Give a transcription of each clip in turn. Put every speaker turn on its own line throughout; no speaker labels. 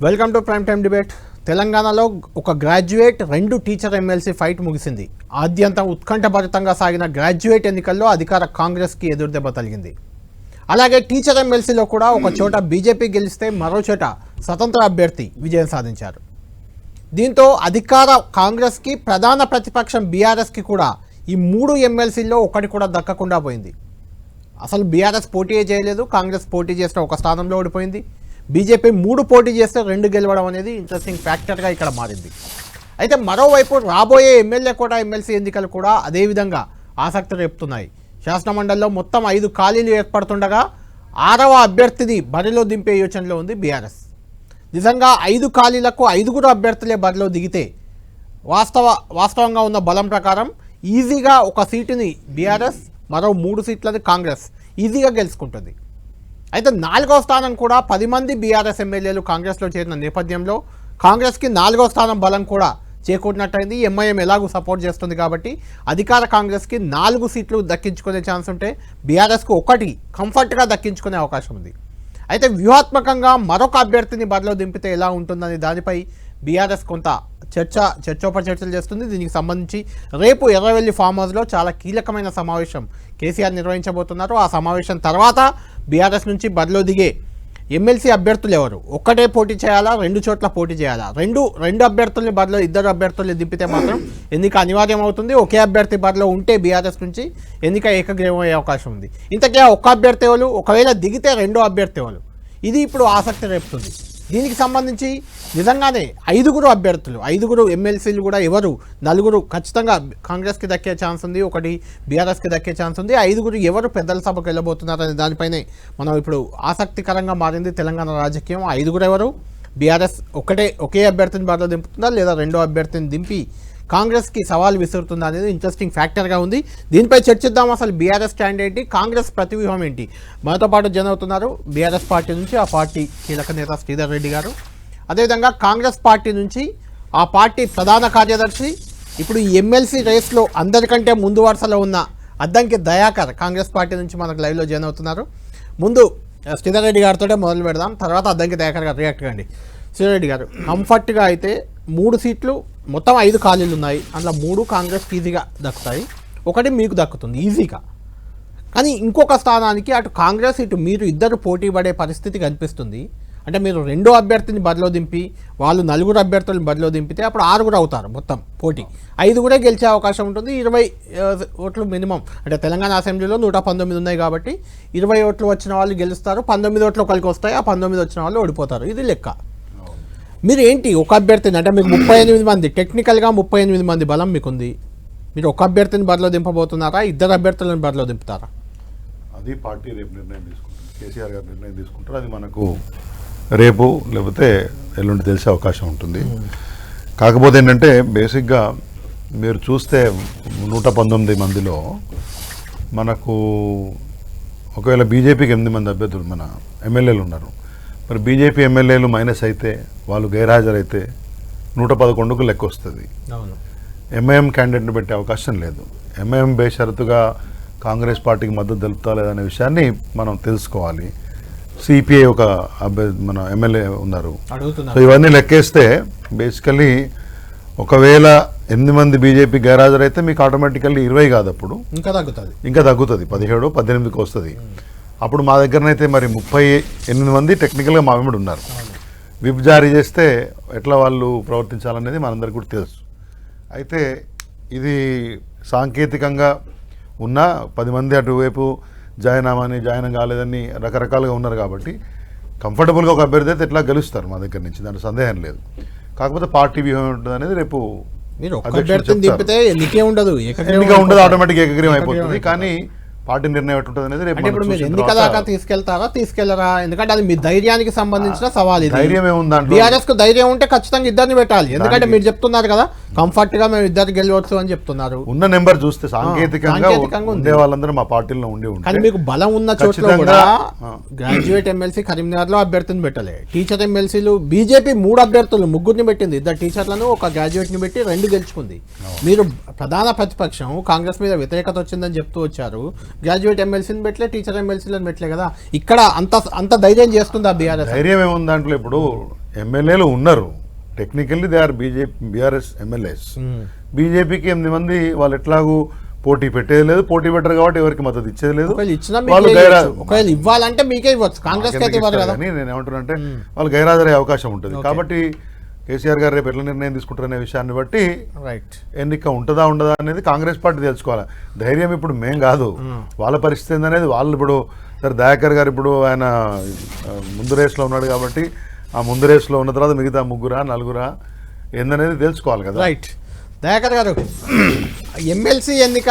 Welcome to prime time debate. తెలంగాణలో ఒక graduate రెండు టీచర్ ఎమ్మెల్సీ ఫైట్ ముగిసింది. ఆద్యంతం ఉత్కంఠభరితంగా సాగిన గ్రాడ్యుయేట్ ఎన్నికల్లో అధికార కాంగ్రెస్కి ఎదురుదెబ్బ తగిలింది. అలాగే టీచర్ ఎమ్మెల్సీలో కూడా ఒక చోట బీజేపీ గెలిస్తే మరో చోట స్వతంత్ర అభ్యర్థి విజయం సాధించారు. దీంతో అధికార కాంగ్రెస్కి ప్రధాన ప్రతిపక్షం బీఆర్ఎస్కి కూడా ఈ మూడు ఎమ్మెల్సీల్లో ఒకటి కూడా దక్కకుండా పోయింది. అసలు బీఆర్ఎస్ పోటీ చేయలేదు, కాంగ్రెస్ పోటీ చేసిన ఒక స్థానంలో ఓడిపోయింది. బీజేపీ మూడు పోటీ చేస్తే రెండు గెలవడం అనేది ఇంట్రెస్టింగ్ ఫ్యాక్టర్గా ఇక్కడ మారింది. అయితే మరోవైపు రాబోయే ఎమ్మెల్యే కోటా ఎమ్మెల్సీ ఎన్నికలు కూడా అదేవిధంగా ఆసక్తి రేపుతున్నాయి. శాసనమండలిలో మొత్తం 5 ఖాళీలు ఏర్పడుతుండగా 6వ అభ్యర్థిని బరిలో దింపే యోచనలో ఉంది బీఆర్ఎస్. నిజంగా 5 ఖాళీలకు 5గురు అభ్యర్థులే బరిలో దిగితే వాస్తవంగా ఉన్న బలం ప్రకారం ఈజీగా ఒక సీటుని బీఆర్ఎస్, మరో 3 సీట్లని కాంగ్రెస్ ఈజీగా గెలుచుకుంటుంది. అయితే 4వ స్థానం కూడా 10 మంది బీఆర్ఎస్ ఎమ్మెల్యేలు కాంగ్రెస్లో చేరిన నేపథ్యంలో కాంగ్రెస్కి 4వ స్థానం బలం కూడా చేకూరినట్టయింది. ఎంఐఎం ఎలాగూ సపోర్ట్ చేస్తుంది కాబట్టి అధికార కాంగ్రెస్కి 4 సీట్లు దక్కించుకునే ఛాన్స్ ఉంటే బీఆర్ఎస్కు 1 కంఫర్ట్గా దక్కించుకునే అవకాశం ఉంది. అయితే వ్యూహాత్మకంగా మరొక అభ్యర్థిని బరిలో దింపితే ఎలా ఉంటుందని దానిపై బీఆర్ఎస్ కొంత చర్చోపచర్చలు చేస్తుంది. దీనికి సంబంధించి రేపు ఎర్రవెల్లి ఫామ్ హౌస్లో చాలా కీలకమైన సమావేశం కేసీఆర్ నిర్వహించబోతున్నారు. ఆ సమావేశం తర్వాత బీఆర్ఎస్ నుంచి బరిలో దిగే ఎమ్మెల్సీ అభ్యర్థులు ఎవరు, ఒక్కటే పోటీ చేయాలా, 2 చోట్ల పోటీ చేయాలా, రెండు అభ్యర్థుల్ని బరిలో 2 అభ్యర్థుల్ని దింపితే మాత్రం ఎన్నిక అనివార్యం అవుతుంది. ఒకే అభ్యర్థి బరిలో ఉంటే బీఆర్ఎస్ నుంచి ఎన్నిక ఏకగ్రీవం అయ్యే అవకాశం ఉంది. ఇంతకే ఒక్క అభ్యర్థి ఎవరు, ఒకవేళ దిగితే 2వ అభ్యర్థి ఎవరు, ఇది ఇప్పుడు ఆసక్తి రేపుతుంది. దీనికి సంబంధించి నిజంగానే 5గురు అభ్యర్థులు, 5గురు ఎమ్మెల్సీలు కూడా ఎవరు, 4 ఖచ్చితంగా కాంగ్రెస్కి దక్కే ఛాన్స్ ఉంది, 1 బీఆర్ఎస్కి దక్కే ఛాన్స్ ఉంది. 5గురు ఎవరు పెద్దల సభకు వెళ్ళబోతున్నారనే దానిపైనే మనం ఇప్పుడు ఆసక్తికరంగా మారింది తెలంగాణ రాజకీయం. 5గురు ఎవరు, బీఆర్ఎస్ ఒకే అభ్యర్థిని బరిలో దింపుతుందా లేదా 2వ అభ్యర్థిని దింపి కాంగ్రెస్కి సవాల్ విసురుతుందా అనేది ఇంట్రెస్టింగ్ ఫ్యాక్టర్గా ఉంది. దీనిపై చర్చిద్దాం. అసలు బీఆర్ఎస్ స్టాండ్ ఏంటి, కాంగ్రెస్ ప్రతివ్యూహం ఏంటి? మనతో పాటు జన అవుతున్నారు బీఆర్ఎస్ పార్టీ నుంచి ఆ పార్టీ కీలక నేత శ్రీధర్ రెడ్డి గారు, అదేవిధంగా కాంగ్రెస్ పార్టీ నుంచి ఆ పార్టీ ప్రధాన కార్యదర్శి, ఇప్పుడు ఈ ఎమ్మెల్సీ రేస్లో అందరికంటే ముందు వరుసలో ఉన్న అద్దంకి దయాకర్ కాంగ్రెస్ పార్టీ నుంచి మనకు లైవ్లో జాయిన్ అవుతున్నారు. ముందు శ్రీధర్ రెడ్డి గారితో మొదలు పెడదాం, తర్వాత అద్దంకి దయాకర్ గారు రియాక్ట్ కండి. శ్రీధర్ రెడ్డి గారు, కంఫర్ట్గా అయితే 3 సీట్లు, మొత్తం 5 ఖాళీలు ఉన్నాయి, అందులో 3 కాంగ్రెస్కి ఈజీగా దక్కుతాయి, 1 మీకు దక్కుతుంది ఈజీగా. కానీ ఇంకొక స్థానానికి అటు కాంగ్రెస్ ఇటు మీరు ఇద్దరు పోటీ పడే పరిస్థితి కనిపిస్తుంది. అంటే మీరు 2వ అభ్యర్థిని బరిలో దింపి వాళ్ళు 4 అభ్యర్థులను బరిలో దింపితే అప్పుడు 6 అవుతారు మొత్తం పోటీ, 5 కూడా గెలిచే అవకాశం ఉంటుంది. 20 ఓట్లు మినిమం, అంటే తెలంగాణ అసెంబ్లీలో 119 ఉన్నాయి కాబట్టి 20 ఓట్లు వచ్చిన వాళ్ళు గెలుస్తారు, 19 ఓట్లు ఒకరికి వస్తాయి, ఆ 19 వచ్చిన వాళ్ళు ఓడిపోతారు. ఇది లెక్క. మీరు ఏంటి ఒక అభ్యర్థిని, అంటే మీకు 38 మంది, టెక్నికల్గా 38 మంది బలం మీకుంది, మీరు ఒక అభ్యర్థిని బరిలో దింపబోతున్నారా, 2 అభ్యర్థులను బరిలో దింపుతారా?
అది పార్టీ రేపు నిర్ణయం తీసుకుంటారు, కేసీఆర్ గారు నిర్ణయం తీసుకుంటారు. అది మనకు రేపు లేకపోతే ఎల్లుండి తెలిసే అవకాశం ఉంటుంది. కాకపోతే ఏంటంటే బేసిక్గా మీరు చూస్తే 119 మందిలో మనకు ఒకవేళ బీజేపీకి 8 మంది అభ్యర్థులు మన ఎమ్మెల్యేలు ఉన్నారు. మరి బీజేపీ ఎమ్మెల్యేలు మైనస్ అయితే, వాళ్ళు గైర్హాజరైతే 111కు లెక్క వస్తుంది. ఎంఐఎం క్యాండిడేట్ని పెట్టే అవకాశం లేదు. ఎంఐఎం బేషరతుగా కాంగ్రెస్ పార్టీకి మద్దతు తెలుపుతా లేదనే విషయాన్ని మనం తెలుసుకోవాలి. సిపిఐ ఒక మన ఎమ్మెల్యే ఉన్నారు. సో ఇవన్నీ లెక్కేస్తే బేసికలీ ఒకవేళ 8 మంది బీజేపీ గైర్హాజరైతే మీకు ఆటోమేటికల్లీ 20 కాదు, అప్పుడు ఇంకా తగ్గుతుంది, 17, 18కి వస్తుంది. అప్పుడు మా దగ్గరనైతే మరి 38 మంది టెక్నికల్గా మా వెంబడి ఉన్నారు. విప్ జారీ చేస్తే ఎట్లా వాళ్ళు ప్రవర్తించాలనేది మనందరికీ కూడా తెలుసు. అయితే ఇది సాంకేతికంగా ఉన్న 10 మంది అటువైపు జాయిన్ కాలేదని రకరకాలుగా ఉన్నారు కాబట్టి కంఫర్టబుల్గా ఒక అభ్యర్థి అయితే ఎట్లా గెలుస్తారు మా దగ్గర నుంచి, దాంట్లో సందేహం లేదు. కాకపోతే పార్టీ వ్యూహం ఉంటుంది అనేది రేపు
ఎన్నిక ఉండదు,
ఆటోమేటిక్ ఏకగ్రీవం అయిపోతుంది. కానీ పార్టీ నిర్ణయం ఎట్టుంటుంది అనేది రేపు
ఎన్నిక దాకా తీసుకెళ్లరా? ఎందుకంటే అది మీ ధైర్యానికి సంబంధించిన సవాల్.
ధైర్యం ఏముందంటే
బీఆర్ఎస్ కు ధైర్యం ఉంటే ఖచ్చితంగా 2 పెట్టాలి. ఎందుకంటే మీరు చెప్తున్నారు కదా కంఫర్ట్ గా మేము 2 గెలవచ్చు అని చెప్తున్నారు.
ఉన్న నెంబర్ చూస్తే సాంకేతికంగా ఉండే వాళ్ళందరూ మా పార్టీలో ఉండి
కానీ మీకు బలం ఉన్న చోట్ల కూడా గ్రాడ్యుయేట్ ఎమ్మెల్సీ కరీంనగర్ లో అభ్యర్థిని పెట్టలే. టీచర్ ఎమ్మెల్సీలు బీజేపీ 3 అభ్యర్థులు, 3 పెట్టింది, 2 టీచర్లను, 1 గ్రాడ్యుయేట్ ని పెట్టి 2 గెలుచుకుంది. మీరు ప్రధాన ప్రతిపక్షం కాంగ్రెస్ మీద వ్యతిరేకత వచ్చిందని చెప్తూ వచ్చారు, గ్రాడ్యుయేట్ ఎమ్మెల్సీని పెట్టలే, టీచర్ ఎమ్మెల్సీలను పెట్టలే కదా. ఇక్కడ అంత ధైర్యం చేస్తుందా బీఆర్ఎస్?
ధైర్యం ఏముంది దాంట్లో? ఇప్పుడు ఎమ్మెల్యేలు ఉన్నారు, technically they are BRS MLAs. బీజేపీకి 8 మంది వాళ్ళు ఎట్లాగూ పోటీ పెట్టేది లేదు, పోటీ పెట్టరు కాబట్టి ఎవరికి మద్దతు ఇచ్చేది లేదు.
ఒకవేళ ఇవ్వాలంటే మీకే ఇవ్వచ్చు, కాంగ్రెస్
కానీ నేను ఏమంటున్నానంటే వాళ్ళు గైరాజరయ్యే అవకాశం ఉంటుంది. కాబట్టి కేసీఆర్ గారు రేపు ఎట్లా నిర్ణయం తీసుకుంటారనే విషయాన్ని బట్టి ఎన్నిక ఉంటుందా ఉండదా అనేది కాంగ్రెస్ పార్టీ తెలుసుకోవాలి. ధైర్యం ఇప్పుడు మేం కాదు, వాళ్ళ పరిస్థితి ఏందనేది వాళ్ళు. ఇప్పుడు సరే దయాకర్ గారు ఇప్పుడు ఆయన ముందు రేస్లో ఉన్నాడు కాబట్టి ఆ ముందు రేస్లో ఉన్న తర్వాత మిగతా 3-4 ఏందనేది తెలుసుకోవాలి కదా.
రైట్. దయాకర్ గారు, ఎమ్మెల్సీ ఎన్నిక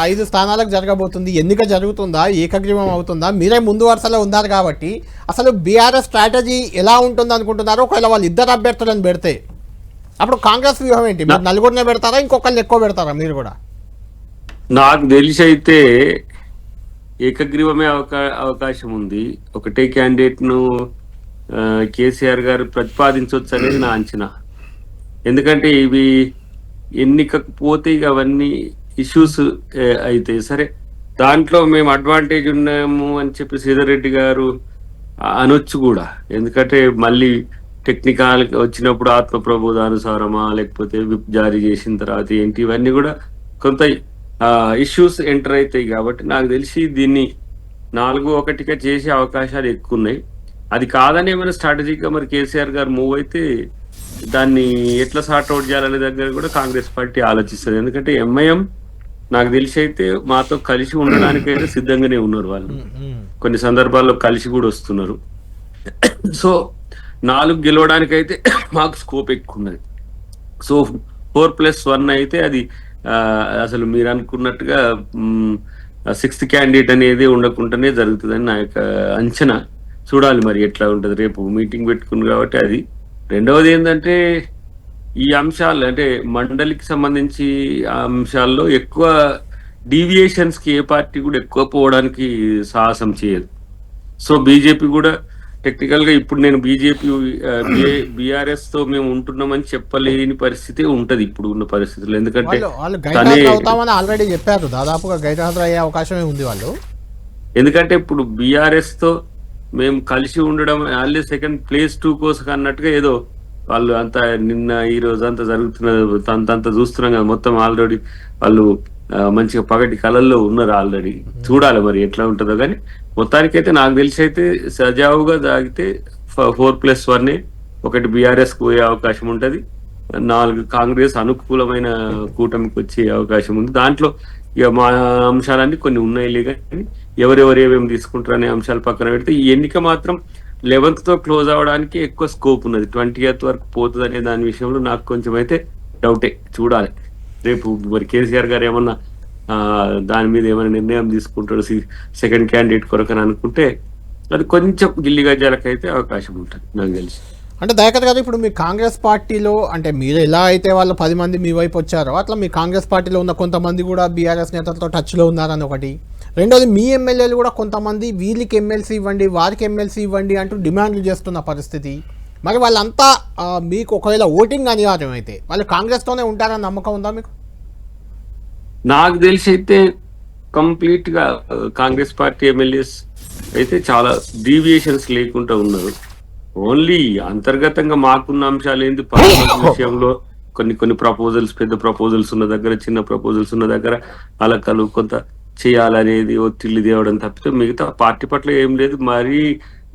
5 స్థానాలకు జరగబోతుంది. ఎన్నిక జరుగుతుందా, ఏకగ్రీవం అవుతుందా? మీరే ముందు వరుసలో ఉన్నారు కాబట్టి అసలు బీఆర్ఎస్ స్ట్రాటజీ ఎలా ఉంటుంది అనుకుంటున్నారు? ఒకవేళ వాళ్ళు 2 అభ్యర్థులను పెడితే అప్పుడు కాంగ్రెస్ వ్యూహం ఏంటి? మీరు 4 పెడతారా, ఇంకొకళ్ళు ఎక్కువ పెడతారా? మీరు కూడా
నాకు తెలిసి అయితే ఏకగ్రీవమే అవకాశం ఉంది. ఒకటే క్యాండిడేట్ ను కేసీఆర్ గారు ప్రతిపాదించవచ్చు అనేది నా అంచనా. ఎందుకంటే ఇవి ఎన్నికకు పోతే ఇక అవన్నీ ఇష్యూస్ అయితే సరే దాంట్లో మేము అడ్వాంటేజ్ ఉన్నాము అని చెప్పి శ్రీధర్ రెడ్డి గారు అనొచ్చు కూడా. ఎందుకంటే మళ్ళీ టెక్నికల్ వచ్చినప్పుడు ఆత్మ ప్రబోధానుసారమా లేకపోతే విప్ జారీ చేసిన తర్వాత ఏంటి, ఇవన్నీ కూడా కొంత ఇష్యూస్ ఎంటర్ అవుతాయి. కాబట్టి నాకు తెలిసి దీన్ని 4-1గా చేసే అవకాశాలు ఎక్కువ ఉన్నాయి. అది కాదని ఏమైనా స్ట్రాటజీగా మరి కేసీఆర్ గారు మూవ్ అయితే దాన్ని ఎట్లా సార్ట్అవుట్ చేయాలనే దగ్గర కూడా కాంగ్రెస్ పార్టీ ఆలోచిస్తుంది. ఎందుకంటే ఎంఐఎం నాకు తెలిసి అయితే మాతో కలిసి ఉండడానికైతే సిద్ధంగానే ఉన్నారు. వాళ్ళు కొన్ని సందర్భాల్లో కలిసి కూడా వస్తున్నారు. సో 4 గెలవడానికైతే మాకు స్కోప్ ఎక్కువ ఉన్నది. సో 4+1 అయితే అది అసలు మీరు అనుకున్నట్టుగా 6th క్యాండిడేట్ అనేది ఉండకుండానే జరుగుతుందని నా యొక్క అంచనా. చూడాలి మరి ఎట్లా ఉంటుంది. రేపు మీటింగ్ పెట్టుకుంది కాబట్టి అది. రెండవది ఏంటంటే ఈ అంశాలు అంటే మండలికి సంబంధించి అంశాల్లో ఎక్కువ డీవియేషన్స్ కి ఏ పార్టీ కూడా ఎక్కువ పోవడానికి సాహసం చేయదు. సో బీజేపీ కూడా టెక్నికల్ గా ఇప్పుడు నేను బీజేపీ బీఆర్ఎస్ తో మేము ఉంటున్నామని చెప్పలేని పరిస్థితి ఉంటది ఇప్పుడు ఉన్న పరిస్థితుల్లో. ఎందుకంటే
ఆల్రెడీ చెప్పారు, దాదాపుగా గైర్హాజరు అయ్యే అవకాశమే ఉంది వాళ్ళు.
ఎందుకంటే ఇప్పుడు బీఆర్ఎస్ తో మేము కలిసి ఉండడం ఆల్రెడీ 2nd ప్లేస్ 2 కోసం అన్నట్టుగా ఏదో వాళ్ళు అంతా నిన్న ఈ రోజు అంతా జరుగుతున్న అంత చూస్తున్నాం కదా. మొత్తం ఆల్రెడీ వాళ్ళు మంచిగా పగటి కళల్లో ఉన్నారు ఆల్రెడీ. చూడాలి మరి ఎట్లా ఉంటుందో. కానీ మొత్తానికైతే నాకు తెలిసి అయితే సజావుగా తాగితే 4+1 ఒకటి బీఆర్ఎస్ కు పోయే అవకాశం ఉంటది, 4 కాంగ్రెస్ అనుకూలమైన కూటమికి వచ్చే అవకాశం ఉంది. దాంట్లో ఇక మా అంశాలన్నీ కొన్ని ఉన్నాయి కానీ ఎవరెవరు ఏమేమి తీసుకుంటారు అనే అంశాలు పక్కన పెడితే ఈ ఎన్నిక మాత్రం 11th తో క్లోజ్ అవడానికి ఎక్కువ స్కోప్ ఉన్నది. 20th వరకు పోతుంది అనే దాని విషయంలో నాకు కొంచెం అయితే డౌటే. చూడాలి రేపు మరి కేసీఆర్ గారు ఏమన్నా దాని మీద ఏమైనా నిర్ణయం తీసుకుంటాడు 2nd క్యాండిడేట్ కొరకని అనుకుంటే అది కొంచెం గిల్లిగా జరకైతే అవకాశం ఉంటుంది నాకు తెలిసి.
అంటే దయాకర్ గారు, ఇప్పుడు మీ కాంగ్రెస్ పార్టీలో అంటే మీరు ఎలా అయితే వాళ్ళు 10 మంది మీ వైపు వచ్చారో అట్లా మీ కాంగ్రెస్ పార్టీలో ఉన్న కొంతమంది కూడా బీఆర్ఎస్ నేతలతో టచ్లో ఉన్నారని ఒకటి. రెండోది మీ ఎమ్మెల్యేలు కూడా కొంతమంది వీళ్ళకి ఎమ్మెల్సీ ఇవ్వండి, వారికి ఎమ్మెల్సీ ఇవ్వండి అంటూ డిమాండ్లు చేస్తున్న పరిస్థితి. మరి వాళ్ళంతా మీకు ఒకవేళ ఓటింగ్ అనివార్యం అయితే వాళ్ళు కాంగ్రెస్తోనే ఉంటారని నమ్మకం ఉందా మీకు?
నాకు తెలిసి అయితే కంప్లీట్ గా కాంగ్రెస్ పార్టీ ఎమ్మెల్యేస్ అయితే చాలా డీవియేషన్స్ లేకుండా ఉన్నారు. ఓన్లీ అంతర్గతంగా మాకున్న అంశాలు ఏంటి పార్లమెంట్ విషయంలో కొన్ని ప్రపోజల్స్, పెద్ద ప్రపోజల్స్ ఉన్న దగ్గర, చిన్న ప్రపోజల్స్ ఉన్న దగ్గర అలకలు కొంత చేయాలనేది ఒత్తిళ్లు తేవడం తప్పితే మిగతా పార్టీ పట్ల ఏం లేదు. మరి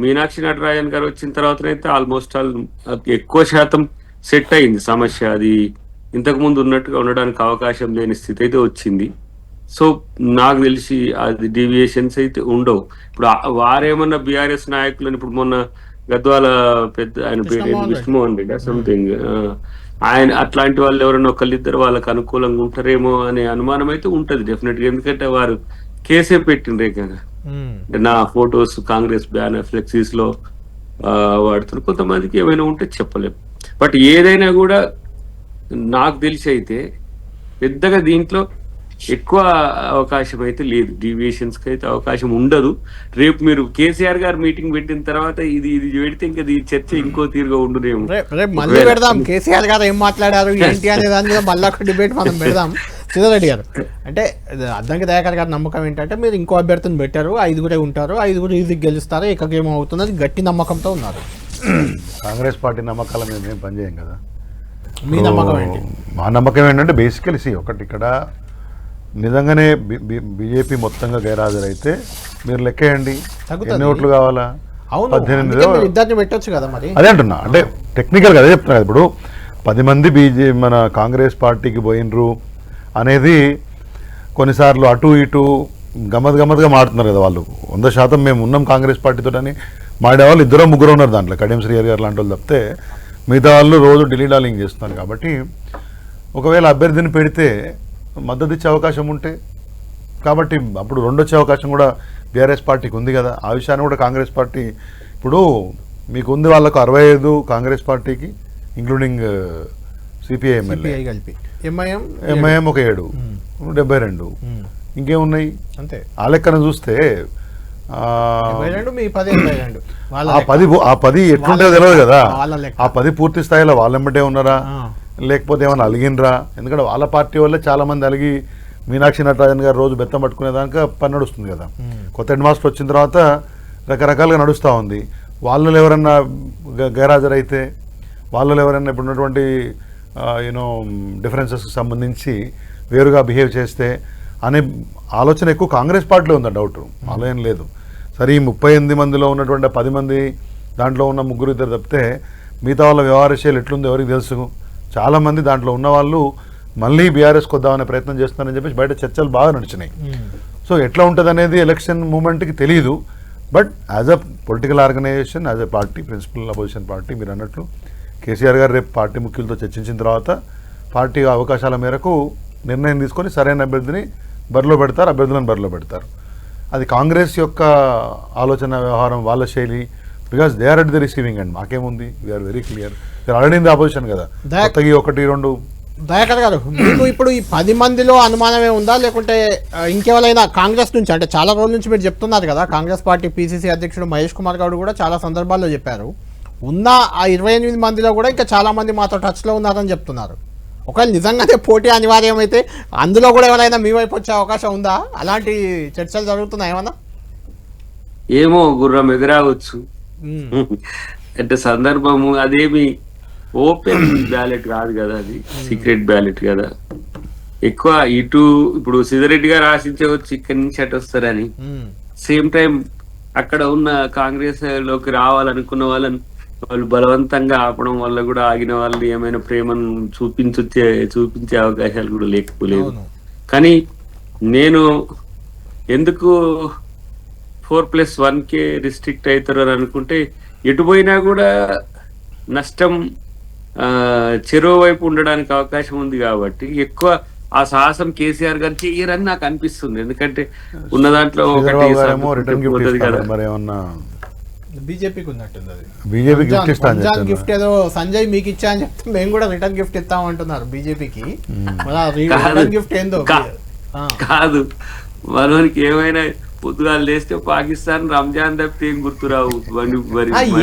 మీనాక్షి నటరాజన్ గారు వచ్చిన తర్వాతనైతే ఆల్మోస్ట్ ఎక్కువ శాతం సెట్ అయింది సమస్య. అది ఇంతకు ముందు ఉన్నట్టుగా ఉండడానికి అవకాశం లేని స్థితి అయితే వచ్చింది. సో నాకు తెలిసి అది డీవియేషన్స్ అయితే ఉండవు. ఇప్పుడు వారేమన్నా బీఆర్ఎస్ నాయకులను ఇప్పుడు మొన్న గద్వాల పెద్ద ఆయన పేరు విష్ణుమోహన్ రెడ్డి సంథింగ్, ఆయన అట్లాంటి వాళ్ళు ఎవరైనా ఒకళ్ళిద్దరు వాళ్ళకి అనుకూలంగా ఉంటారేమో అనే అనుమానం అయితే ఉంటది డెఫినెట్ గా. ఎందుకంటే వారు కేసే పెట్టిండ్రే కదా, నా ఫొటోస్ కాంగ్రెస్ బ్యానర్ ఫ్లెక్సీస్ లో వాడుతున్నారు. కొంతమందికి ఏమైనా ఉంటే చెప్పలేము. బట్ ఏదైనా కూడా నాకు తెలిసి అయితే పెద్దగా దీంట్లో ఎక్కువ అవకాశం అయితే లేదు, డీవియేషన్స్ కి అయితే అవకాశం ఉండదు. రేపు మీరు కేసీఆర్ గారు మీటింగ్ పెట్టిన తర్వాత ఇది పెడితే ఇంకా ఈ చర్చ ఇంకో తీరుగా ఉండునేమో.
మళ్ళీ పెడదాం, కేసీఆర్ గారు ఏం మాట్లాడారు ఏంటి అనే దాని మీద మళ్ళీ ఒక డిబేట్ మనం పెడదాం. శ్రీధర్ గారు, అంటే అద్దంకి దయాకర్ గారి నమ్మకం ఏంటంటే మీరు ఇంకో అభ్యర్థిని పెట్టారు, 5 ఉంటారు, 5 ఈజీగా గెలుస్తారు, ఏకగ్రీవం అవుతుంది, గట్టి నమ్మకంతో ఉన్నారు.
కాంగ్రెస్ పార్టీ నమ్మకాల మీద మేము పనిచేయం కదా.
మీ నమ్మకం ఏంటి?
మా నమ్మకం ఏంటంటే బేసికలీ ఒకటి ఇక్కడ నిజంగానే బీజేపీ మొత్తంగా గైరాజరైతే మీరు లెక్కేయండి
తగ్గుతుంది.
ఎన్ని ఓట్లు కావాలా?
అవును,
18
అందుకే మీరు ఇద్దరిని పెట్టొచ్చు కదా మరి.
అదే అంటున్నా, అంటే టెక్నికల్గా అదే చెప్తున్నా. ఇప్పుడు 10 మంది మన కాంగ్రెస్ పార్టీకి పోయినరు అనేది కొన్నిసార్లు అటు ఇటు గమ్మత్తుగా మాడుతున్నారు కదా వాళ్ళు. 100% మేము ఉన్నాం కాంగ్రెస్ పార్టీతో అని మాడేవాళ్ళు 2-3 ఉన్నారు దాంట్లో, కడియం శ్రీహరి గారు లాంటి వాళ్ళు తప్పితే మిగతా వాళ్ళు రోజు ఢిల్లీ డాలింగ్ చేస్తున్నారు. కాబట్టి ఒకవేళ అభ్యర్థిని పెడితే మద్దతు ఇచ్చే అవకాశం ఉంటే, కాబట్టి అప్పుడు రెండొచ్చే అవకాశం కూడా బీఆర్ఎస్ పార్టీకి ఉంది కదా. ఆ విషయాన్ని కూడా కాంగ్రెస్ పార్టీ ఇప్పుడు మీకు ఉంది, వాళ్ళకు 65 కాంగ్రెస్ పార్టీకి ఇంక్లూడింగ్ సిపిఐ ఎమ్మెల్యే
కలిపి,
ఎంఐఎం ఒక 7, 72 ఇంకేమున్నాయి
అంతే.
ఆ లెక్కన చూస్తే ఆ 10 ఎట్లుంటే తెలియదు కదా. ఆ 10 పూర్తి స్థాయిలో వాళ్ళెంబటే ఉన్నారా లేకపోతే ఏమైనా అలిగినరా? ఎందుకంటే వాళ్ళ పార్టీ వల్లే చాలా మంది అలిగి మీనాక్షి నటరాజన్ గారు రోజు బెత్తం పట్టుకునేదాకా పని నడుస్తుంది కదా. కొత్త హెడ్ మాస్టర్ వచ్చిన తర్వాత రకరకాలుగా నడుస్తూ ఉంది. వాళ్ళు ఎవరన్నా గైరాజరైతే, వాళ్ళు ఎవరైనా ఇప్పుడు ఉన్నటువంటి యూనో డిఫరెన్సెస్కి సంబంధించి వేరుగా బిహేవ్ చేస్తే అనే ఆలోచన ఎక్కువ కాంగ్రెస్ పార్టీలో ఉందా? డౌట్ అలా ఏం లేదు. సరే, ఈ 38 మందిలో ఉన్నటువంటి 10 మంది దాంట్లో ఉన్న 3-2 తప్పితే మిగతా వాళ్ళ వ్యవహారశైలి ఎట్లుందో ఎవరికి తెలుసు. చాలామంది దాంట్లో ఉన్న వాళ్ళు మళ్ళీ బీఆర్ఎస్కి వద్దామనే ప్రయత్నం చేస్తున్నారని చెప్పేసి బయట చర్చలు బాగా నడిచినాయి. సో ఎట్లా ఉంటుంది అనేది ఎలక్షన్ మూమెంట్కి తెలియదు. But as a political organisation, as a party, principal opposition party, మీరు అన్నట్లు కేసీఆర్ గారు రేపు పార్టీ ముఖ్యులతో చర్చించిన తర్వాత పార్టీ అవకాశాల మేరకు నిర్ణయం తీసుకొని సరైన అభ్యర్థిని బరిలో పెడతారు, అభ్యర్థులను బరిలో పెడతారు. అది కాంగ్రెస్ యొక్క ఆలోచన వ్యవహారం, వాళ్ళ శైలి. Because they are at the receiving end మాకేముంది, we're very clear. Already in the opposition కదా, కొత్తగా 1-2.
దయాకర్ గారు, మీకు ఇప్పుడు ఈ 10 మందిలో అనుమానమే ఉందా, లేకుంటే ఇంకెవరైనా కాంగ్రెస్ నుంచి, అంటే చాలా రోజుల నుంచి మీరు చెప్తున్నారు కదా, కాంగ్రెస్ పార్టీ పిసిసి అధ్యక్షుడు మహేష్ కుమార్ గౌడ్ కూడా చాలా సందర్భాల్లో చెప్పారు, ఉన్న ఆ 28 మందిలో కూడా ఇంకా చాలా మంది మాతో టచ్లో ఉన్నారని చెప్తున్నారు. ఒకవేళ నిజంగానే పోటీ అనివార్యం అయితే అందులో కూడా ఎవరైనా మీ వైపు వచ్చే అవకాశం ఉందా? అలాంటి చర్చలు జరుగుతున్నాయి ఏమన్నా?
ఏమో, గుర్రం ఎగరావచ్చు. అంటే సందర్భము అదేమి ఓపెన్ బ్యాలెట్ కాదు కదా, అది సీక్రెట్ బ్యాలెట్ కదా. ఎక్కువ ఇటు ఇప్పుడు సిద్ధారెడ్డి గారు ఆశించవచ్చు ఇక్కడి నుంచి అటు వస్తారని. సేమ్ టైం అక్కడ ఉన్న కాంగ్రెస్ లోకి రావాలనుకున్న వాళ్ళు బలవంతంగా ఆపడం వల్ల కూడా ఆగిన వాళ్ళు ఏమైనా ప్రేమను చూపించే అవకాశాలు కూడా లేకపోలేదు. కానీ నేను ఎందుకు 4+1కే రిస్ట్రిక్ట్ అవుతారు అని అనుకుంటే, ఎటు పోయినా కూడా నష్టం చెరో వైపు ఉండడానికి అవకాశం ఉంది. కాబట్టి ఎక్కువ ఆ సాహసం కేసీఆర్ గారు చేయరని నాకు అనిపిస్తుంది. ఎందుకంటే ఉన్న దాంట్లో
బీజేపీకి ఉన్నట్టుంది, అది
బీజేపీ
గిఫ్ట్ ఏదో సంజయ్ మీకు ఇచ్చా అని చెప్తే మేము కూడా రిటర్న్ గిఫ్ట్ ఇస్తామంటున్నారు బీజేపీకి. గిఫ్ట్ ఏందో
కాదు, మనోనికి ఏమైనా పొద్దుగాలు లేస్తే పాకిస్తాన్ రంజాన్ తప్పితే ఏం గుర్తురావు.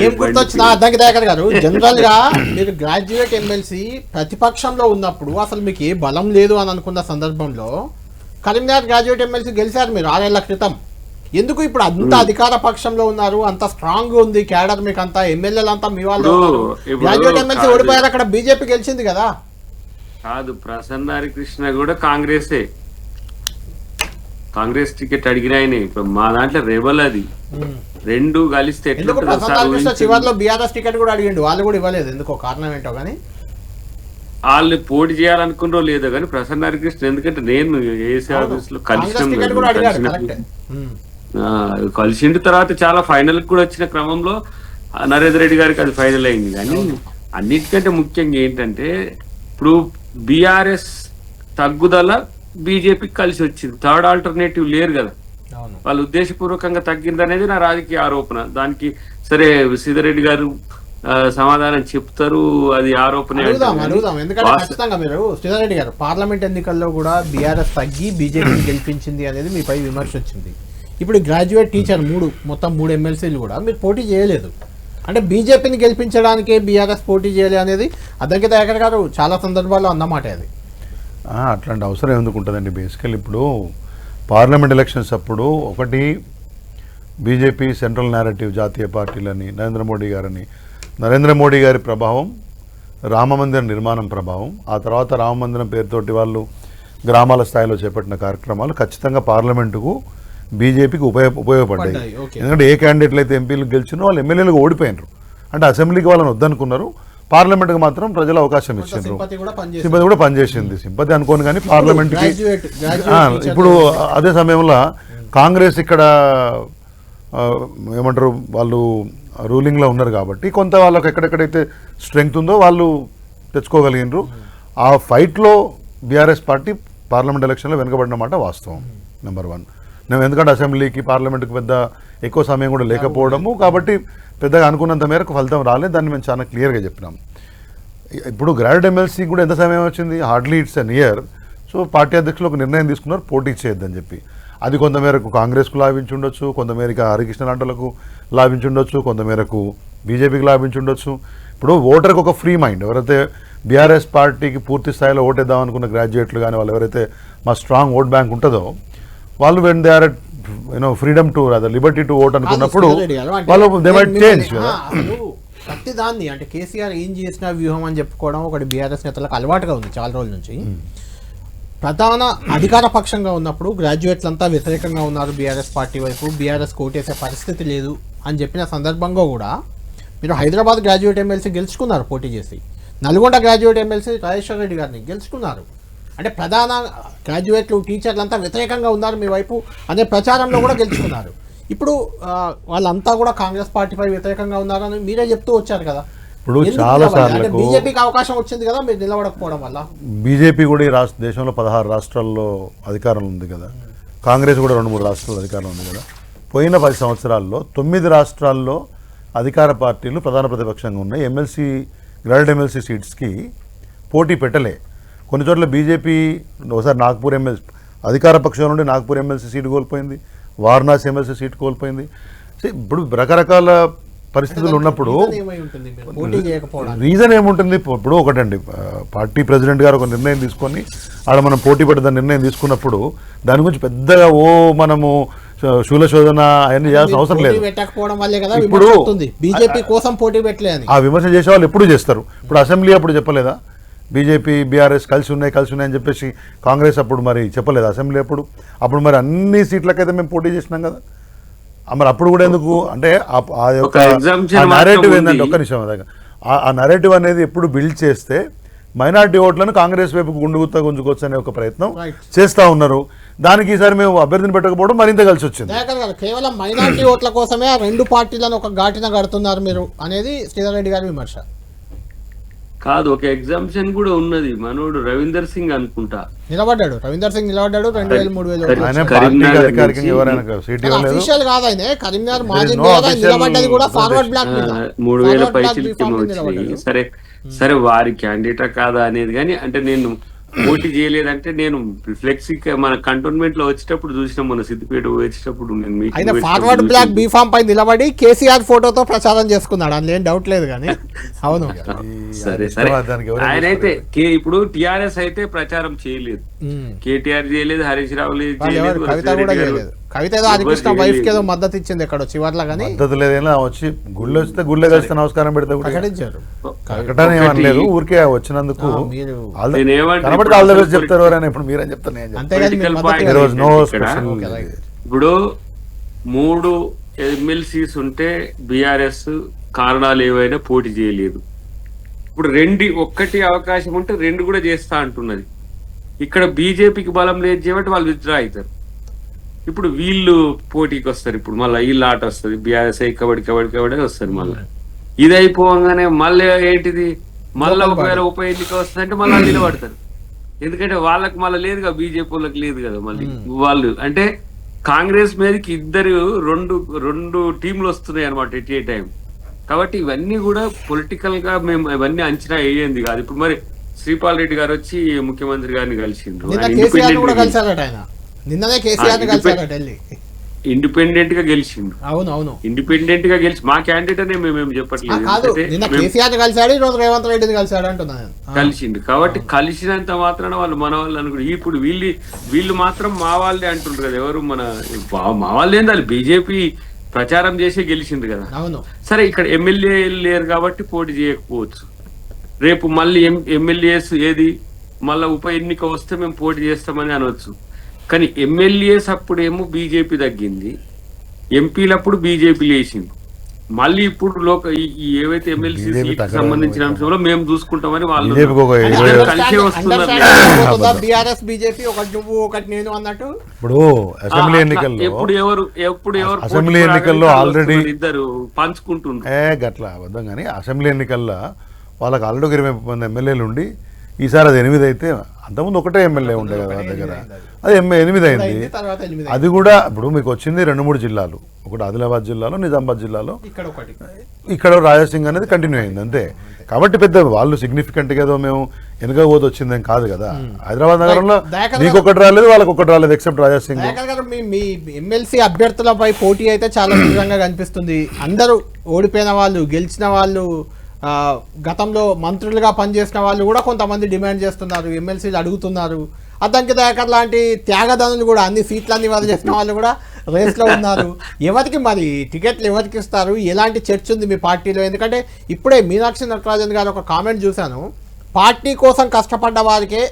ఏం గుర్తొచ్చినా అర్థంకి దయాకర్ గారు, జనరల్ గా మీరు గ్రాడ్యుయేట్ ఎమ్మెల్సీ ప్రతిపక్షంలో ఉన్నప్పుడు అసలు మీకు ఏ బలం లేదు అని అనుకున్న సందర్భంలో కరీంనగర్ గ్రాడ్యుయేట్ ఎమ్మెల్సీ గెలిచారు మీరు 6 ఏళ్ల క్రితం. ఎందుకు ఇప్పుడు అంత అధికార పక్షంలో ఉన్నారు, అంత స్ట్రాంగ్ ఉంది క్యాడర్, మీకు అంతా ఎమ్మెల్యేలు అంతా మీ వాళ్ళు గ్రాడ్యుయేట్ ఎమ్మెల్సీ ఓడిపోయారు, అక్కడ బీజేపీ గెలిచింది కదా.
కాదు, ప్రసన్న హరికృష్ణ కూడా కాంగ్రెస్ టికెట్ అడిగిన ఆయన. ఇప్పుడు మా దాంట్లో రెబల్, అది 2 కలిస్తే
చివరిలో బీఆర్ఎస్ టికెట్ కూడా అడిగిండు, వాళ్ళు కూడా ఇవ్వలేదు. ఎందుకో కారణం ఏంటో కానీ
వాళ్ళు పోటీ చేయాలనుకున్నో లేదో కానీ ప్రసన్న హరికృష్ణ, ఎందుకంటే నేను ఏసీ ఆఫీస్ లో కలిసిండు. తర్వాత చాలా ఫైనల్ కూడా వచ్చిన క్రమంలో నరేంద్ర రెడ్డి గారికి అది ఫైనల్ అయింది. కానీ అన్నిటికంటే ముఖ్యంగా ఏంటంటే ఇప్పుడు బీఆర్ఎస్ తగ్గుదల బీజేపీకి కలిసి వచ్చింది. థర్డ్ ఆల్టర్నేటివ్ లేరు కదా, వాళ్ళు ఉద్దేశపూర్వకంగా తగ్గిందనేది నా రాజకీయ ఆరోపణ. దానికి సరే సిద్ధారెడ్డి గారు సమాధానం చెప్తారు, అది ఆరోపణ.
అడుగుదాం, ఎందుకంటే ఖచ్చితంగా మీరు సిద్ధారెడ్డి గారు పార్లమెంట్ ఎన్నికల్లో కూడా బీఆర్ఎస్ తగ్గి బీజేపీని గెలిపించింది అనేది మీపై విమర్శ వచ్చింది. ఇప్పుడు గ్రాడ్యుయేట్ టీచర్ మొత్తం 3 ఎమ్మెల్సీలు కూడా మీరు పోటీ చేయలేదు, అంటే బీజేపీని గెలిపించడానికే బీఆర్ఎస్ పోటీ చేయాలి అనేది అద్దంకి దయాకర్ గారు చాలా సందర్భాల్లో అన్నమాట. అది
అట్లాంటి అవసరం ఎందుకు ఉంటుందండి? బేసికల్ ఇప్పుడు పార్లమెంట్ ఎలక్షన్స్ అప్పుడు ఒకటి బీజేపీ సెంట్రల్ నేరేటివ్, జాతీయ పార్టీలని, నరేంద్ర మోడీ గారని నరేంద్ర మోడీ గారి ప్రభావం, రామమందిర నిర్మాణం ప్రభావం, ఆ తర్వాత రామమందిరం పేరుతోటి వాళ్ళు గ్రామాల స్థాయిలో చేపట్టిన కార్యక్రమాలు ఖచ్చితంగా పార్లమెంటుకు బీజేపీకి ఉపయోగపడ్డాయి.
ఓకే.
ఎందుకంటే ఏ క్యాండిడేట్లు అయితే ఎంపీలు గెలిచినో వాళ్ళు ఎమ్మెల్యేలుగా ఓడిపోయినారు. అంటే అసెంబ్లీకి వాళ్ళని వద్దనుకున్నారు, పార్లమెంట్కి మాత్రం ప్రజలు అవకాశం ఇచ్చారు. సింపతి కూడా పనిచేసింది. సింపతి అనుకోని కానీ పార్లమెంట్కి ఇప్పుడు అదే సమయంలో కాంగ్రెస్ ఇక్కడ ఏమంటారు వాళ్ళు రూలింగ్లో ఉన్నారు కాబట్టి కొంత వాళ్ళకి ఎక్కడెక్కడైతే స్ట్రెంగ్త్ ఉందో వాళ్ళు తెచ్చుకోగలిగినారు. ఆ ఫైట్లో బీఆర్ఎస్ పార్టీ పార్లమెంట్ ఎలక్షన్లో వెనుకబడినమాట వాస్తవం. నెంబర్ 1. మేము ఎందుకంటే అసెంబ్లీకి పార్లమెంట్కి పెద్ద ఎక్కువ సమయం కూడా లేకపోవడము కాబట్టి పెద్దగా అనుకున్నంత మేరకు ఫలితం రాలేదు. దాన్ని మేము చాలా క్లియర్గా చెప్పినాం. ఇప్పుడు గ్రాడ్యుయేట్ ఎమ్మెల్సీ కూడా ఎంత సమయం వచ్చింది, hardly it's an year. So party అధ్యక్షులు ఒక నిర్ణయం తీసుకున్నారు పోటీ చేయొద్దని చెప్పి. అది కొంతమేరకు కాంగ్రెస్కు లాభించుండొచ్చు, కొంతమేరకు హరికృష్ణ లాంటలకు లాభించుండొచ్చు, కొంతమేరకు బీజేపీకి లాభించుండొచ్చు. ఇప్పుడు ఓటర్కి ఒక ఫ్రీ మైండ్, ఎవరైతే బీఆర్ఎస్ పార్టీకి పూర్తి స్థాయిలో ఓటేద్దాం అనుకున్న గ్రాడ్యుయేట్లు కానీ వాళ్ళు ఎవరైతే మా స్ట్రాంగ్ ఓట్ బ్యాంక్ ఉంటుందో వాళ్ళు when they are freedom to liberty to vote అనుకున్నప్పుడు వాళ్ళు దే మైట్ చేంజ్ కదా.
ప్రతి దాన్ని అంటే కేసీఆర్ ఏం చేసిన వ్యూహం అని చెప్పుకోవడం ఒకటి బీఆర్ఎస్ నేతలకు అలవాటుగా ఉంది చాలా రోజుల నుంచి. ప్రధాన అధికార పక్షంగా ఉన్నప్పుడు గ్రాడ్యుయేట్లంతా వ్యతిరేకంగా ఉన్నారు బీఆర్ఎస్ పార్టీ వైపు, బీఆర్ఎస్ కోటేసే పరిస్థితి లేదు అని చెప్పిన సందర్భంగా కూడా మీరు హైదరాబాద్ గ్రాడ్యుయేట్ ఎమ్మెల్సీ గెలుచుకున్నారు పోటీ చేసి, నల్గొండ గ్రాడ్యుయేట్ ఎమ్మెల్సీ రాజేశ్వర రెడ్డి గారిని గెలుచుకున్నారు. అంటే ప్రధాన గ్రాడ్యుయేట్లు టీచర్లంతా వ్యతిరేకంగా ఉన్నారు మీ వైపు అనే ప్రచారంలో కూడా గెలుచుకున్నారు. ఇప్పుడు వాళ్ళంతా కూడా కాంగ్రెస్ పార్టీపై వ్యతిరేకంగా ఉన్నారని మీరే చెప్తూ వచ్చారు కదా.
ఇప్పుడు చాలా సార్లు
బీజేపీకి అవకాశం వచ్చింది కదా మీరు నిలబడకపోవడం వల్ల.
బీజేపీ కూడా ఈ దేశంలో 16 రాష్ట్రాల్లో అధికారంలో ఉంది కదా, కాంగ్రెస్ కూడా 2-3 రాష్ట్రాల్లో అధికారంలో ఉంది కదా. పోయిన 10 సంవత్సరాల్లో 9 రాష్ట్రాల్లో అధికార పార్టీలు ప్రధాన ప్రతిపక్షంగా ఉన్నాయి. గ్రాడ్యుయేట్ ఎమ్మెల్సీ సీట్స్కి పోటీ పెట్టలే. కొన్ని చోట్ల బీజేపీ ఒకసారి నాగ్పూర్ ఎమ్మెల్సీ అధికార పక్షం నుండి నాగ్పూర్ ఎమ్మెల్సీ సీటు కోల్పోయింది, వారణాసి ఎమ్మెల్సీ సీటు కోల్పోయింది. ఇప్పుడు రకరకాల పరిస్థితులు ఉన్నప్పుడు రీజన్ ఏముంటుంది? ఇప్పుడు ఒకటండి, పార్టీ ప్రెసిడెంట్ గారు ఒక నిర్ణయం తీసుకొని ఆడ మనం పోటీ పడే నిర్ణయం తీసుకున్నప్పుడు దాని గురించి పెద్దగా మనము శూలశోధన అవన్నీ చేయాల్సిన అవసరం లేదు. ఇప్పుడు
బీజేపీ కోసం పోటీ పెట్టలేదు
ఆ విమర్శ చేసే వాళ్ళు ఎప్పుడు చేస్తారు. ఇప్పుడు అసెంబ్లీ అప్పుడు చెప్పలేదా బీజేపీ బీఆర్ఎస్ కలిసి ఉన్నాయి అని చెప్పేసి కాంగ్రెస్ అప్పుడు మరి చెప్పలేదు అసెంబ్లీ అప్పుడు మరి అన్ని సీట్లకైతే మేము పోటీ చేసినాం కదా. మరి అప్పుడు కూడా ఎందుకు అంటే ఆ యొక్క నరేటివ్ ఏంటంటే ఒక్క నిమిషం ఆ నరేటివ్ అనేది ఎప్పుడు బిల్డ్ చేస్తే మైనార్టీ ఓట్లను కాంగ్రెస్ వైపు గుంజుకోవచ్చు అనే ఒక ప్రయత్నం చేస్తూ ఉన్నారు. దానికి ఈసారి మేము అభ్యర్థిని పెట్టకపోవడం మరింత కలిసి వచ్చింది.
కేవలం మైనార్టీ ఓట్ల కోసమే 2 పార్టీలను ఒక ఘాటిన కడుతున్నారు మీరు అనేది శ్రీధర్ రెడ్డి గారి విమర్శ
కాదు. ఒక ఎగ్జామ్షన్ కూడా ఉన్నది. మనోడు రవీందర్ సింగ్ అనుకుంటా
నిలబడ్డాడు. 2000-3000
అఫీషియల్
కాదు ఆయన కరీంనగర్ మాజీ నిలబడ్డది కూడా ఫార్వర్డ్ బ్లాక్
3000 పైసలు. సరే వారి క్యాండిడేటా కాదా అనేది కానీ అంటే నేను పోటీ చేయలేదంటే నేను ఫ్లెక్సీ మన కంటోన్మెంట్ లో వచ్చేటప్పుడు చూసిన మన సిద్దిపేట వచ్చేటప్పుడు
ఆయన ఫార్వర్డ్ బ్లాక్ బీఫామ్ పై నిలబడి కేసీఆర్ ఫోటోతో ప్రచారం చేసుకున్నాడు, అందులో ఏం డౌట్ లేదు కానీ. అవును
సరే ఆయన అయితే ఇప్పుడు టిఆర్ఎస్ అయితే ప్రచారం చేయలేదు, కేటీఆర్ చేయలేదు, హరీష్ రావు చేయలేదు,
కవిత కూడా చేయలేదు. కవిత ఏదో హరికృష్ణ వైఫ్ కి ఏదో మద్దతు ఇచ్చింది ఎక్కడో చివర్లో కానీ
మద్దతు లేదైనా వచ్చి గుళ్ళు వస్తే గుళ్ళే కలిస్తే నమస్కారం పెడితే
ప్రకటించారు.
ప్రకటన ఏమనలేదు, ఊరికే వచ్చినందుకు చెప్తారు అని ఇప్పుడు మీరేం చెప్తారు.
ఇప్పుడు 3 ఎమ్మెల్సీస్ ఉంటే బీఆర్ఎస్ కారణాలు ఏవైనా పోటీ చేయలేదు. ఇప్పుడు 1 అవకాశం ఉంటే 2 కూడా చేస్తా అంటున్నది. ఇక్కడ బీజేపీకి బలం లేదు చేయబట్టి వాళ్ళు విత్డ్రా అవుతారు. ఇప్పుడు వీళ్ళు పోటీకి వస్తారు. ఇప్పుడు మళ్ళీ వీళ్ళు ఆట వస్తుంది, బీఆర్ఎస్ కబడ్డీ వస్తారు. మళ్ళీ ఇది అయిపోగానే మళ్ళీ ఏంటిది మళ్ళీ ఒకవేళ ఉప ఎన్నిక వస్తుందంటే మళ్ళీ నిలబడతారు. ఎందుకంటే వాళ్ళకి మళ్ళీ లేదు కదా, బీజేపీ వాళ్ళకి లేదు కదా. మళ్ళీ వాళ్ళు అంటే కాంగ్రెస్ మీదకి రెండు టీంలు వస్తున్నాయి అనమాట ఎట్ ఏ టైం. కాబట్టి ఇవన్నీ కూడా పొలిటికల్ గా మేము ఇవన్నీ అంచనా వేయండి కాదు. ఇప్పుడు మరి శ్రీపాల్ రెడ్డి గారు వచ్చి ముఖ్యమంత్రి గారిని కలిసిండ్రు, ఇండిపెండెంట్ గా గెలిచిండు.
అవును
ఇండిపెండెంట్ గా గెలిచి మా క్యాండిడేట్ అనే మేము చెప్పట్లేదు, కలిసిండు. కాబట్టి కలిసినంత మాత్రాన వాళ్ళు మన వాళ్ళు అనుకుంటారు. ఇప్పుడు వీళ్ళు మాత్రం మా వాళ్ళే అంటుండ్రు కదా. ఎవరు మా వాళ్ళే వాళ్ళు బీజేపీ ప్రచారం చేసి గెలిచింది కదా.
అవును.
సరే ఇక్కడ ఎమ్మెల్యే లేరు కాబట్టి పోటీ చేయకపోవచ్చు. రేపు మళ్ళీ ఎమ్మెల్యేస్ ఏది మళ్ళీ ఉప ఎన్నిక వస్తే మేము పోటీ చేస్తామని అనవచ్చు. కానీ ఎమ్మెల్యేస్ అప్పుడేమో బీజేపీ తగ్గింది, ఎంపీలప్పుడు బీజేపీ లేచింది. మళ్ళీ ఇప్పుడు ఏవైతే ఎమ్మెల్సీ సంబంధించిన అంశంలో మేము చూసుకుంటామని వాళ్ళు కలిసే వస్తున్నారు.
బీఆర్ఎస్ బీజేపీ ఒకటి నువ్వు ఒకటి నేను అన్నట్టు.
ఇప్పుడు అసెంబ్లీ ఎన్నికల్లో
ఎప్పుడు
అసెంబ్లీ ఎన్నికల్లో ఆల్రెడీ
ఇద్దరు పంచుకుంటున్నారు.
గట్లా అబద్ధం. కానీ అసెంబ్లీ ఎన్నికల్లో వాళ్ళకి ఆల్రెడీ 20 మంది ఎమ్మెల్యేలు ఉండి ఈసారి అది 8 అయితే అంతకుముందు ఒకటే ఎమ్మెల్యే ఉండే కదా వాళ్ళ దగ్గర, అది 8 అయింది. అది కూడా ఇప్పుడు మీకు వచ్చింది 2-3 జిల్లాలు, ఒకటి ఆదిలాబాద్ జిల్లాలో, నిజామాబాద్ జిల్లాలో, ఇక్కడ రాజాసింగ్ అనేది కంటిన్యూ అయింది అంతే. కాబట్టి పెద్ద వాళ్ళు సిగ్నిఫికెంట్ ఏదో మేము వెనుక పోతే వచ్చిందేం కాదు కదా. హైదరాబాద్ నగరంలో మీకు ఒకటి రాలేదు, వాళ్ళకి ఒకటి రాలేదు, ఎక్సెప్ట్ రాజాసింగ్.
మీ ఎమ్మెల్సీ అభ్యర్థులపై పోటీ అయితే చాలా తీవ్రంగా కనిపిస్తుంది. అందరూ ఓడిపోయిన వాళ్ళు, గెలిచిన వాళ్ళు, గతంలో మంత్రులుగా పనిచేసిన వాళ్ళు కూడా కొంతమంది డిమాండ్ చేస్తున్నారు, ఎమ్మెల్సీలు అడుగుతున్నారు. అద్దంకి దయాకర్ లాంటి త్యాగదానులు కూడా అన్ని సీట్లన్నీ వాళ్ళు చేసిన వాళ్ళు కూడా రేస్లో ఉన్నారు. ఎవరికి మరి టికెట్లు ఎవరికి ఇస్తారు, ఎలాంటి చర్చ ఉంది మీ పార్టీలో? ఎందుకంటే ఇప్పుడే మీనాక్షి నటరాజన్ గారు ఒక కామెంట్ చూశాను, పార్టీ కోసం కష్టపడ్డ వారికే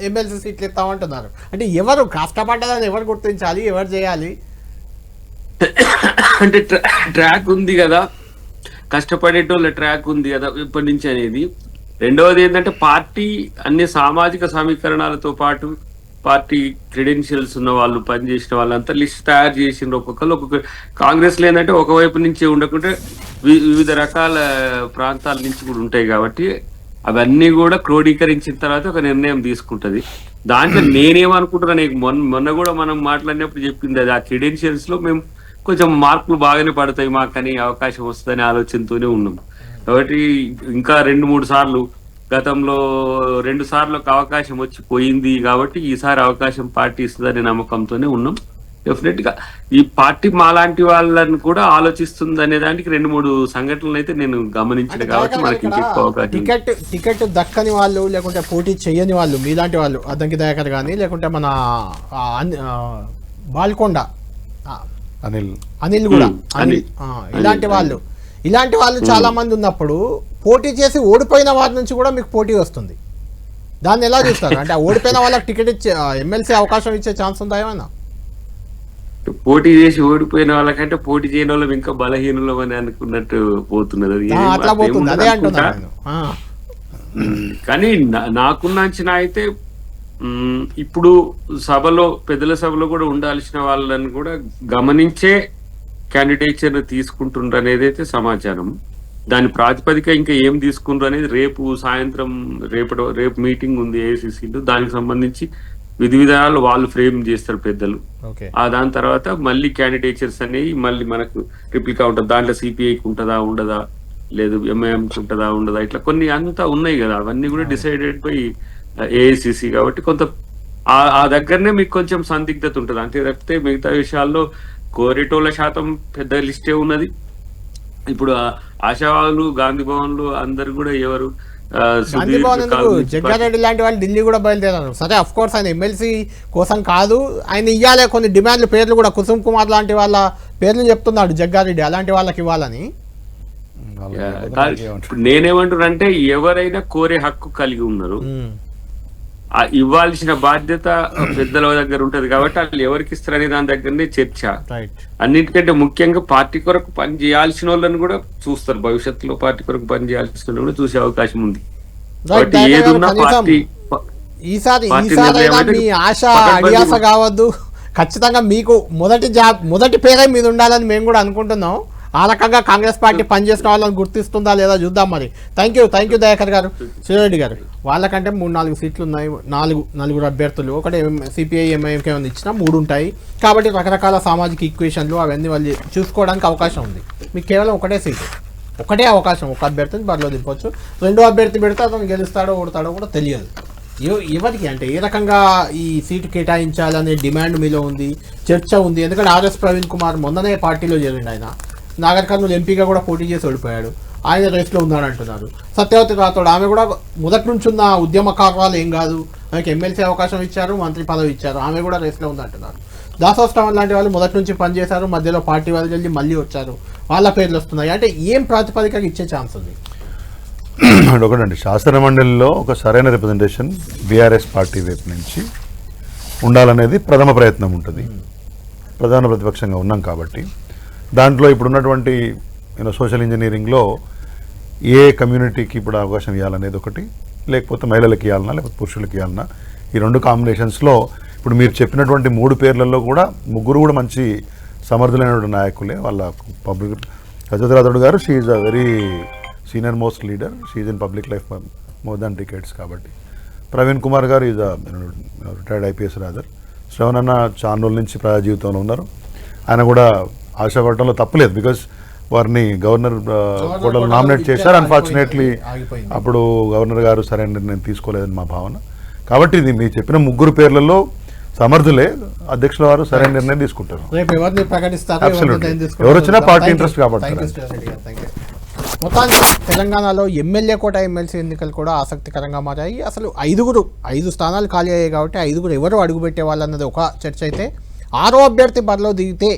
ఎమ్మెల్సీ సీట్లు ఇస్తామంటున్నారు. అంటే ఎవరు కష్టపడ్డదని ఎవరు గుర్తించాలి, ఎవరు చేయాలి?
అంటే ట్రాక్ ఉంది కదా, కష్టపడేటోళ్ళ ట్రాక్ ఉంది కదా ఇప్పటి నుంచి అనేది. రెండవది ఏంటంటే పార్టీ అన్ని సామాజిక సమీకరణాలతో పాటు పార్టీ క్రెడెన్షియల్స్ ఉన్న వాళ్ళు, పనిచేసిన వాళ్ళంతా లిస్ట్ తయారు చేసిండ్రు. ఒక్కొక్క కాంగ్రెస్ లో ఏంటంటే ఒకవైపు నుంచి ఉండకుంటే వివిధ రకాల ప్రాంతాల నుంచి కూడా ఉంటాయి కాబట్టి అవన్నీ కూడా క్రోడీకరించిన తర్వాత ఒక నిర్ణయం తీసుకుంటది. దాంట్లో నేనేమనుకుంటున్నా, నీకు మొన్న కూడా మనం మాట్లాడినప్పుడు చెప్పింది అది, ఆ క్రెడెన్షియల్స్ లో మేము కొంచెం మార్కులు బాగానే పడతాయి మాకని అవకాశం వస్తుందని ఆలోచనతోనే ఉన్నాం. కాబట్టి ఇంకా 2-3 సార్లు, గతంలో 2 సార్లకు అవకాశం వచ్చి పోయింది కాబట్టి ఈసారి అవకాశం పార్టీ ఇస్తుందనే నమ్మకంతోనే ఉన్నాం. డెఫినెట్ గా ఈ పార్టీ మాలాంటి వాళ్ళని కూడా ఆలోచిస్తుంది అనే దానికి 2-3 సంఘటనలు అయితే నేను గమనించిన కాబట్టి మనకి
టికెట్ దక్కని వాళ్ళు, లేకుంటే పోటీ చేయని వాళ్ళు, మీలాంటి వాళ్ళు, అద్దంకి దయాకర్ కానీ, లేకుంటే మన బాల్కొండ అనిల్ కూడా, ఇలాంటి వాళ్ళు చాలా మంది ఉన్నప్పుడు పోటీ చేసి ఓడిపోయిన వారి నుంచి కూడా మీకు పోటీ వస్తుంది. దాన్ని ఎలా చూస్తారు? అంటే ఓడిపోయిన వాళ్ళకి టికెట్ ఇచ్చే, ఎమ్మెల్సీ అవకాశం ఇచ్చే ఛాన్స్ ఉందా ఏమన్నా?
పోటీ చేసి ఓడిపోయిన వాళ్ళకంటే పోటీ చేయని వాళ్ళం ఇంకా బలహీనులం అని అనుకున్నట్టు పోతున్నది.
అట్లా పోతుంది, అదే అంటున్నాను.
కానీ నాకున్న అంచనా అయితే ఇప్పుడు సభలో, పెద్దల సభలో కూడా ఉండాల్సిన వాళ్ళని కూడా గమనించే క్యాండిడేచర్ తీసుకుంటుండ్రు అనేది అయితే సమాచారం. దాని ప్రాతిపదిక ఇంకా ఏం తీసుకుండ్రు అనేది రేపు సాయంత్రం, రేపు మీటింగ్ ఉంది ఏఐసిసిలో, దానికి సంబంధించి విధి విధానాలు వాళ్ళు ఫ్రేమ్ చేస్తారు పెద్దలు. దాని తర్వాత మళ్ళీ క్యాండిడేచర్స్ అనేవి మళ్ళీ మనకు రిప్లికా ఉంటుంది. దాంట్లో సిపిఐకి ఉంటుందా ఉండదా, లేదు ఎంఐఎంకి ఉంటుందా ఉండదా, ఇట్లా కొన్ని అంతా ఉన్నాయి కదా, అవన్నీ కూడా డిసైడెడ్ బై ఏఐసిసి. కాబట్టి కొంత ఆ దగ్గరనే మీకు కొంచెం సందిగ్ధత ఉంటుంది. అంతే తప్పితే మిగతా విషయాల్లో కోరేటోళ్ళ శాతం పెద్ద లిస్టే ఉన్నది. ఇప్పుడు ఆశావాదులు, గాంధీ భవన్లు అందరు కూడా ఎవరు,
జగ్గారెడ్డి లాంటి వాళ్ళు ఢిల్లీ కూడా బయలుదేరారు. సరే, అఫ్ కోర్స్ ఆయన ఎమ్మెల్సీ కోసం కాదు, ఆయన ఇవ్వాలి కొన్ని డిమాండ్లు, పేర్లు కూడా కుసుమ్ కుమార్ లాంటి వాళ్ళ పేర్లు చెప్తున్నాడు జగ్గారెడ్డి, అలాంటి వాళ్ళకి ఇవ్వాలని.
నేనేమంటున్నానంటే ఎవరైనా కోరే హక్కు కలిగి ఉన్నారు, ఇవ్వాల్సిన బాధ్యత పెద్దల దగ్గర ఉంటది కాబట్టి వాళ్ళు ఎవరికి ఇస్తారనే దాని దగ్గరనే చర్చ. అన్నిటికంటే ముఖ్యంగా పార్టీ కొరకు పని చేయాల్సిన వాళ్ళని కూడా చూస్తారు, భవిష్యత్తులో పార్టీ కొరకు పని చేయాల్సిన వాళ్ళని కూడా చూసే అవకాశం ఉంది. ఏదున్నా పార్టీ
ఈసారి మీ ఆశ అడియాస కావద్దు, ఖచ్చితంగా మీకు మొదటి పేరే మీద ఉండాలని మేము కూడా అనుకుంటున్నాం. ఆ రకంగా కాంగ్రెస్ పార్టీ పనిచేసిన వాళ్ళని గుర్తిస్తుందా లేదా చూద్దాం మరి. థ్యాంక్ యూ దయాకర్ గారు. శ్రీరెడ్డి గారు, వాళ్ళకంటే 3-4 సీట్లు ఉన్నాయి, 4 అభ్యర్థులు, ఒకటి సిపిఐ ఎంఐఎంకే ఇచ్చినా 3 ఉంటాయి కాబట్టి రకరకాల సామాజిక ఈక్వేషన్లు అవన్నీ వాళ్ళు చూసుకోవడానికి అవకాశం ఉంది. మీకు కేవలం ఒకటే సీటు, ఒకటే అవకాశం, ఒక అభ్యర్థిని బరిలో దింపవచ్చు. 2వ అభ్యర్థి పెడితే అతను గెలుస్తాడో ఓడతాడో కూడా తెలియదు. ఎవరికి అంటే ఏ రకంగా ఈ సీటు కేటాయించాలనే డిమాండ్ మీలో ఉంది, చర్చ ఉంది. ఎందుకంటే ఆర్ఎస్ ప్రవీణ్ కుమార్ మొన్ననే పార్టీలో చేరిండు, ఆయన నాగర్ కర్నూలు ఎంపీగా కూడా పోటీ చేసి ఓడిపోయాడు, ఆయన రేస్లో ఉన్నాడు అంటున్నారు. సత్యవతి రాథోడ్, ఆమె కూడా మొదటి నుంచి ఉన్న ఉద్యమకారులు ఏం కాదు, ఆమెకి ఎమ్మెల్సీ అవకాశం ఇచ్చారు, మంత్రి పదవి ఇచ్చారు, ఆమె కూడా రేస్లో ఉంది అంటున్నారు. దాసోత్సవం లాంటి వాళ్ళు మొదటి నుంచి పనిచేశారు, మధ్యలో పార్టీ వాళ్ళు వెళ్ళి మళ్ళీ వచ్చారు, వాళ్ళ పేర్లు వస్తున్నాయి. అంటే ఏం ప్రాతిపదికగా ఇచ్చే ఛాన్స్ ఉంది?
ఒకటండి, శాసన మండలిలో ఒక సరైన రిప్రజెంటేషన్ బీఆర్ఎస్ పార్టీ వైపు నుంచి ఉండాలనేది ప్రథమ ప్రయత్నం ఉంటుంది. ప్రధాన ప్రతిపక్షంగా ఉన్నాం కాబట్టి దాంట్లో ఇప్పుడు ఉన్నటువంటి సోషల్ ఇంజనీరింగ్లో ఏ కమ్యూనిటీకి ఇప్పుడు అవకాశం ఇవ్వాలనేది ఒకటి, లేకపోతే మహిళలకు ఇవ్వాలన్నా లేకపోతే పురుషులకు ఇవ్వాలన్నా, ఈ రెండు కాంబినేషన్స్లో ఇప్పుడు మీరు చెప్పినటువంటి 3 పేర్లలో కూడా ముగ్గురు కూడా మంచి సమర్థులైనటువంటి నాయకులే. వాళ్ళ పబ్లిక్ రజతరాథుడు గారు, she is a very senior most leader, she is in public life more than decades కాబట్టి. ప్రవీణ్ కుమార్ గారు is retired IPS rather. Shravan అన్న చాలా రోజుల నుంచి ప్రజా జీవితంలో ఉన్నారు. ఆయన కూడా ఆశపడటంలో తప్పలేదు, బికాజ్ వారిని గవర్నర్ కూడా నామినేట్ చేశారు. అన్ఫార్చునేట్లీ అప్పుడు గవర్నర్ గారు సరైన నిర్ణయం తీసుకోలేదని మా భావన. కాబట్టి ఇది మీరు చెప్పిన 3 పేర్లలో సమర్థులే, అధ్యక్షుల వారు సరైన నిర్ణయం తీసుకుంటారు.
రేపు ఎవరిని ప్రకటిస్తారు,
ఎవరు వచ్చినా పార్టీ ఇంట్రెస్ట్ కాబట్టి.
మొత్తానికి తెలంగాణలో ఎమ్మెల్యే కోట ఎమ్మెల్సీ ఎన్నికలు కూడా ఆసక్తికరంగా మారాయి. అసలు 5 స్థానాలు ఖాళీ అయ్యాయి కాబట్టి 5 ఎవరు అడుగుపెట్టే వాళ్ళు అన్నది ఒక చర్చ అయితే, 6వ అభ్యర్థి బరిలో దిగితే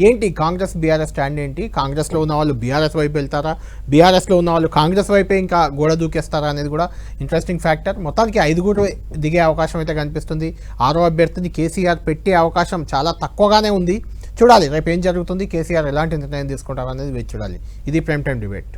ఏంటి కాంగ్రెస్ బీఆర్ఎస్ స్టాండ్ ఏంటి? కాంగ్రెస్లో ఉన్న వాళ్ళు బీఆర్ఎస్ వైపు వెళ్తారా, బీఆర్ఎస్లో ఉన్న వాళ్ళు కాంగ్రెస్ వైపే ఇంకా గోడ దూకేస్తారా అనేది కూడా ఇంట్రెస్టింగ్ ఫ్యాక్టర్. మొత్తానికి 5 దిగే అవకాశం అయితే కనిపిస్తుంది. 6వ అభ్యర్థిని కేసీఆర్ పెట్టే అవకాశం చాలా తక్కువగానే ఉంది. చూడాలి రేపు ఏం జరుగుతుంది, కేసీఆర్ ఎలాంటి నిర్ణయం తీసుకుంటారు అనేది వేచి చూడాలి. ఇది ప్రైమ్ టైం డిబేట్.